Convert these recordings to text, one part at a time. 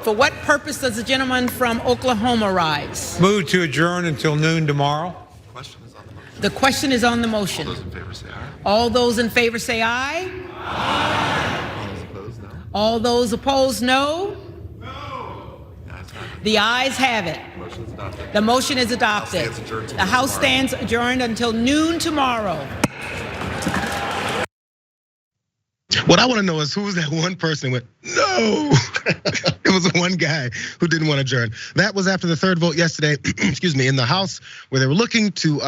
For what purpose does the gentleman from Oklahoma rise? Move to adjourn until noon tomorrow. The question is on the motion. All those in favor say aye. All those opposed, no. The ayes have it. The motion is adopted. The House stands adjourned until noon tomorrow. What I want to know is who was that one person who went, no? It was one guy who didn't want to adjourn. That was after the third vote yesterday, excuse me, in the House, where they were looking to,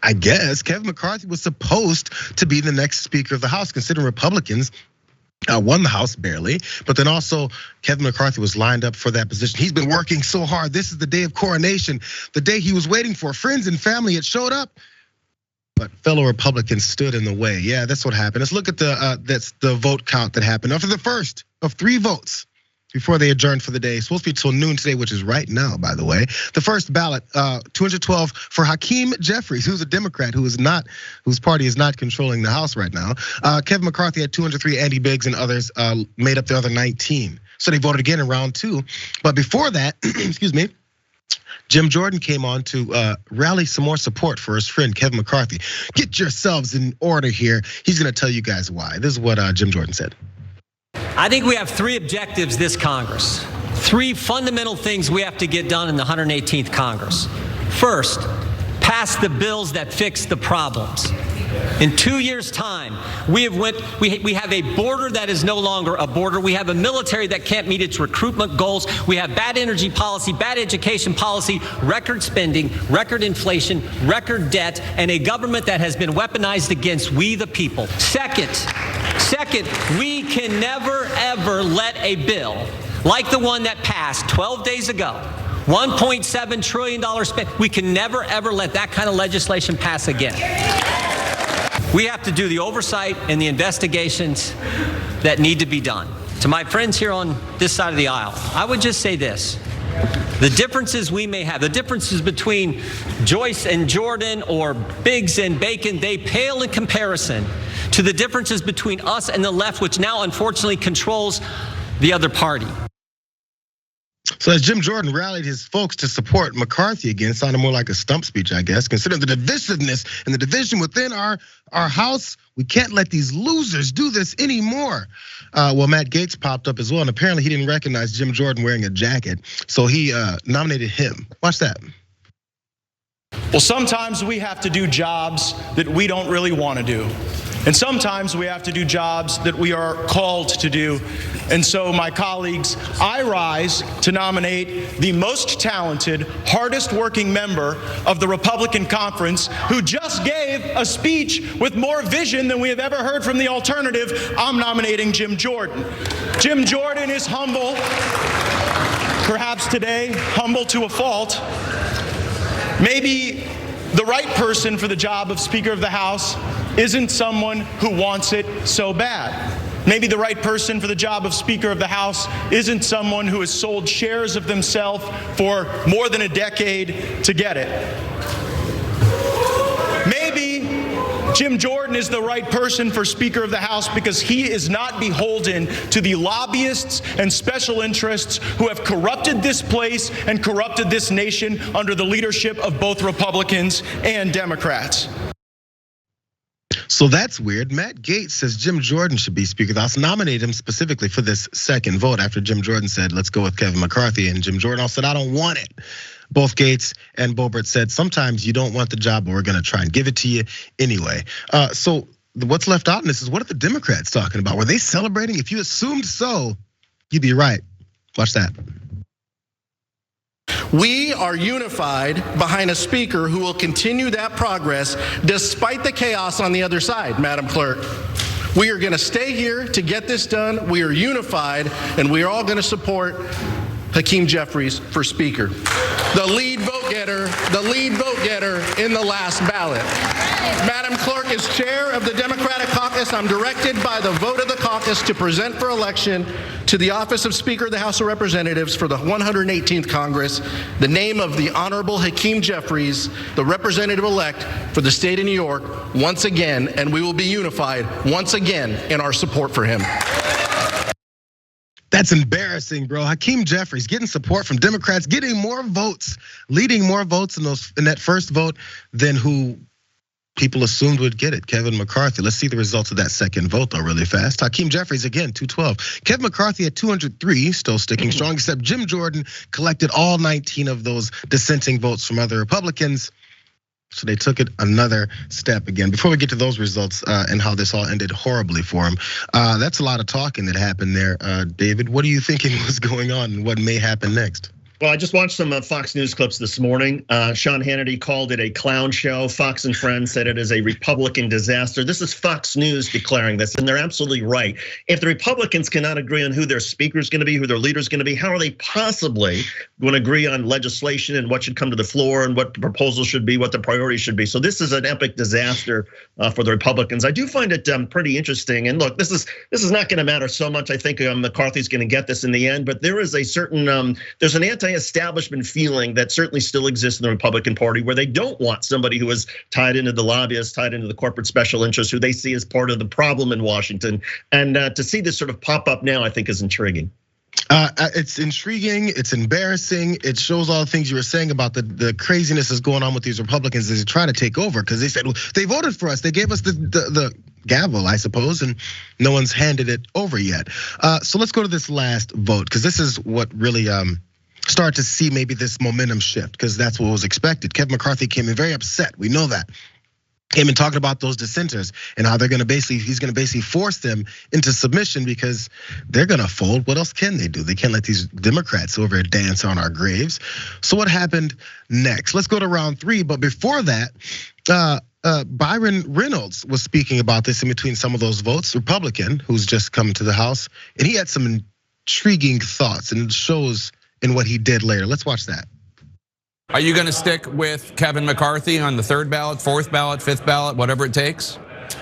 I guess, Kevin McCarthy was supposed to be the next Speaker of the House, considering Republicans won the House barely, but then also Kevin McCarthy was lined up for that position. He's been working so hard. This is the day of coronation, the day he was waiting for. Friends and family had showed up, but fellow Republicans stood in the way. Yeah, that's what happened. Let's look at that's the vote count that happened after the first of 3 votes before they adjourned for the day. It's supposed to be till noon today, which is right now, by the way. The first ballot, 212 for Hakeem Jeffries, who's a Democrat, whose party is not controlling the House right now. Kevin McCarthy had 203, Andy Biggs and others made up the other 19. So they voted again in round 2. But before that, excuse me, Jim Jordan came on to rally some more support for his friend Kevin McCarthy. Get yourselves in order here. He's gonna tell you guys why. This is what Jim Jordan said. I think we have 3 objectives this Congress. 3 fundamental things we have to get done in the 118th Congress. First, pass the bills that fix the problems. In 2 years' time, we have a border that is no longer a border. We have a military that can't meet its recruitment goals. We have bad energy policy, bad education policy, record spending, record inflation, record debt, and a government that has been weaponized against we the people. Second, we can never ever let a bill like the one that passed 12 days ago, $1.7 trillion spent, we can never ever let that kind of legislation pass again. We have to do the oversight and the investigations that need to be done. To my friends here on this side of the aisle, I would just say this. The differences we may have, the differences between Joyce and Jordan or Biggs and Bacon, they pale in comparison to the differences between us and the left, which now unfortunately controls the other party. So as Jim Jordan rallied his folks to support McCarthy again, it sounded more like a stump speech, I guess. Considering the divisiveness and the division within our House, we can't let these losers do this anymore. Well, Matt Gaetz popped up as well, and apparently he didn't recognize Jim Jordan wearing a jacket, so he nominated him. Watch that. Well, sometimes we have to do jobs that we don't really want to do. And sometimes we have to do jobs that we are called to do. And so, my colleagues, I rise to nominate the most talented, hardest working member of the Republican conference who just gave a speech with more vision than we have ever heard from the alternative. I'm nominating Jim Jordan. Jim Jordan is humble, perhaps today, humble to a fault. Maybe the right person for the job of Speaker of the House isn't someone who wants it so bad. Maybe the right person for the job of Speaker of the House isn't someone who has sold shares of themselves for more than a decade to get it. Maybe Jim Jordan is the right person for Speaker of the House because he is not beholden to the lobbyists and special interests who have corrupted this place and corrupted this nation under the leadership of both Republicans and Democrats. So that's weird. Matt Gaetz says Jim Jordan should be Speaker of the House, nominated him specifically for this second vote after Jim Jordan said, let's go with Kevin McCarthy. And Jim Jordan also said, I don't want it. Both Gaetz and Boebert said, sometimes you don't want the job, but we're gonna try and give it to you anyway. So what's left out in this is, what are the Democrats talking about? Were they celebrating? If you assumed so, you'd be right. Watch that. We are unified behind a speaker who will continue that progress despite the chaos on the other side, Madam Clerk. We are gonna stay here to get this done. We are unified, and we are all gonna support Hakeem Jeffries for Speaker. The lead vote getter in the last ballot. Madam Clerk, as chair of the Democratic Caucus, I'm directed by the vote of the caucus to present for election to the office of Speaker of the House of Representatives for the 118th Congress the name of the Honorable Hakeem Jeffries, the representative-elect for the state of New York, once again, and we will be unified once again in our support for him. That's embarrassing, bro. Hakeem Jeffries getting support from Democrats, getting more votes, leading more votes in that first vote than who people assumed would get it, Kevin McCarthy. Let's see the results of that second vote though really fast. Hakeem Jeffries again, 212. Kevin McCarthy at 203, still sticking strong, except Jim Jordan collected all 19 of those dissenting votes from other Republicans. So they took it another step again. Before we get to those results and how this all ended horribly for him, that's a lot of talking that happened there. David, what are you thinking was going on and what may happen next? Well, I just watched some Fox News clips this morning. Sean Hannity called it a clown show. Fox and Friends said it is a Republican disaster. This is Fox News declaring this, and they're absolutely right. If the Republicans cannot agree on who their speaker is going to be, who their leader is going to be, how are they possibly going to agree on legislation and what should come to the floor and what the proposals should be, what the priorities should be? So this is an epic disaster for the Republicans. I do find it pretty interesting. And look, this is not going to matter so much. I think McCarthy's going to get this in the end, but there is a certain there's an anti-establishment feeling that certainly still exists in the Republican Party, where they don't want somebody who is tied into the lobbyists, tied into the corporate special interests, who they see as part of the problem in Washington. And to see this sort of pop up now, I think is intriguing. It's intriguing, it's embarrassing. It shows all the things you were saying about the craziness that's going on with these Republicans as they try to take over, because they said, well, they voted for us, they gave us the gavel, I suppose, and no one's handed it over yet. So let's go to this last vote, because this is what really start to see maybe this momentum shift, because that's what was expected. Kevin McCarthy came in very upset, we know that. Came in talking about those dissenters and how he's gonna basically force them into submission because they're gonna fold. What else can they do? They can't let these Democrats over here dance on our graves. So what happened next? Let's go to round 3, but before that, Byron Reynolds was speaking about this in between some of those votes, Republican, who's just come to the House, and he had some intriguing thoughts, and it shows in what he did later. Let's watch that. Are you going to stick with Kevin McCarthy on the 3rd ballot, 4th ballot, 5th ballot, whatever it takes?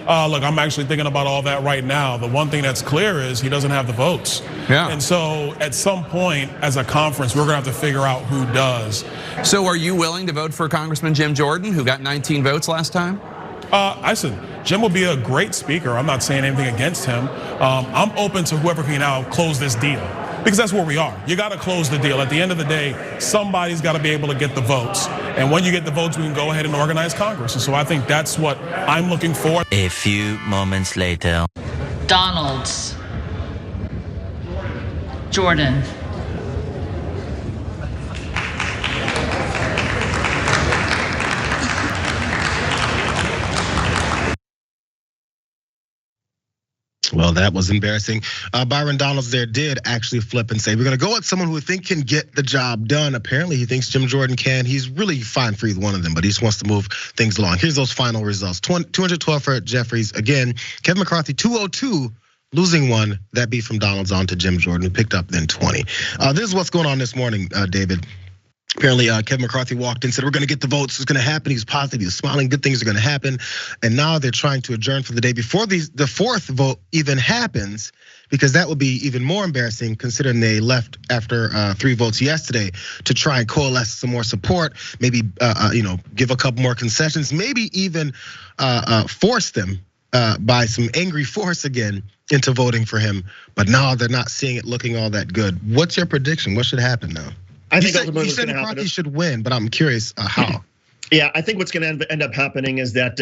Look, I'm actually thinking about all that right now. The one thing that's clear is he doesn't have the votes. Yeah. And so at some point as a conference, we're gonna have to figure out who does. So are you willing to vote for Congressman Jim Jordan, who got 19 votes last time? I said, Jim will be a great speaker. I'm not saying anything against him. I'm open to whoever can now close this deal, because that's where we are. You gotta close the deal. At the end of the day, somebody's gotta be able to get the votes. And when you get the votes, we can go ahead and organize Congress. And so I think that's what I'm looking for. A few moments later. Donalds. Jordan. Well, that was embarrassing. Byron Donalds there did actually flip and say, we're gonna go with someone who we think can get the job done. Apparently he thinks Jim Jordan can. He's really fine for either one of them, but he just wants to move things along. Here's those final results. 212 for Jeffries. Again, Kevin McCarthy, 202, losing 1. That beat from Donalds on to Jim Jordan, who picked up then 20. This is what's going on this morning, David. Apparently, Kevin McCarthy walked in and said, we're gonna get the votes, it's gonna happen. He was positive, he was smiling, good things are gonna happen. And now they're trying to adjourn for the day before the 4th vote even happens, because that would be even more embarrassing considering they left after 3 votes yesterday to try and coalesce some more support, maybe give a couple more concessions, maybe even force them by some angry force again into voting for him. But now they're not seeing it looking all that good. What's your prediction? What should happen now? I think you said McCarthy should win, but I'm curious how. Yeah, I think what's going to end up happening is that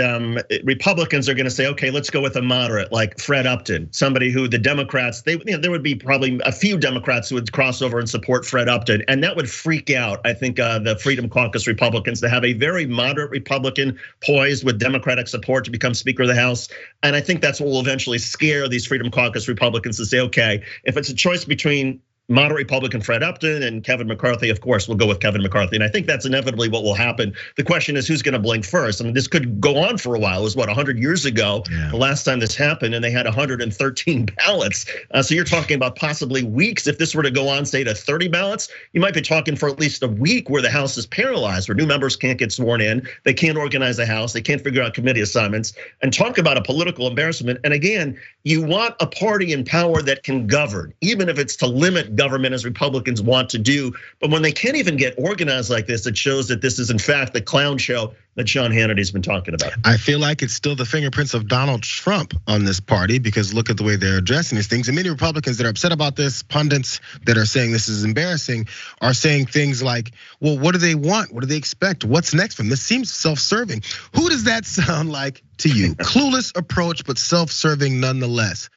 Republicans are going to say, okay, let's go with a moderate like Fred Upton, somebody who the Democrats, there would be probably a few Democrats who would cross over and support Fred Upton, and that would freak out, I think, the Freedom Caucus Republicans to have a very moderate Republican poised with Democratic support to become Speaker of the House. And I think that's what will eventually scare these Freedom Caucus Republicans to say, okay, if it's a choice between moderate Republican Fred Upton and Kevin McCarthy, of course, we'll go with Kevin McCarthy. And I think that's inevitably what will happen. The question is who's gonna blink first? I mean, this could go on for a while. It was what, 100 years ago, the last time this happened, and they had 113 ballots. So you're talking about possibly weeks. If this were to go on, say to 30 ballots, you might be talking for at least a week where the House is paralyzed, where new members can't get sworn in, they can't organize a House, they can't figure out committee assignments, and talk about a political embarrassment. And again, you want a party in power that can govern, even if it's to limit government as Republicans want to do. But when they can't even get organized like this, it shows that this is in fact the clown show that Sean Hannity's been talking about. I feel like it's still the fingerprints of Donald Trump on this party, because look at the way they're addressing these things. And many Republicans that are upset about this, pundits that are saying this is embarrassing, are saying things like, well, what do they want? What do they expect? What's next for them? This seems self-serving. Who does that sound like to you? Clueless approach, but self-serving nonetheless.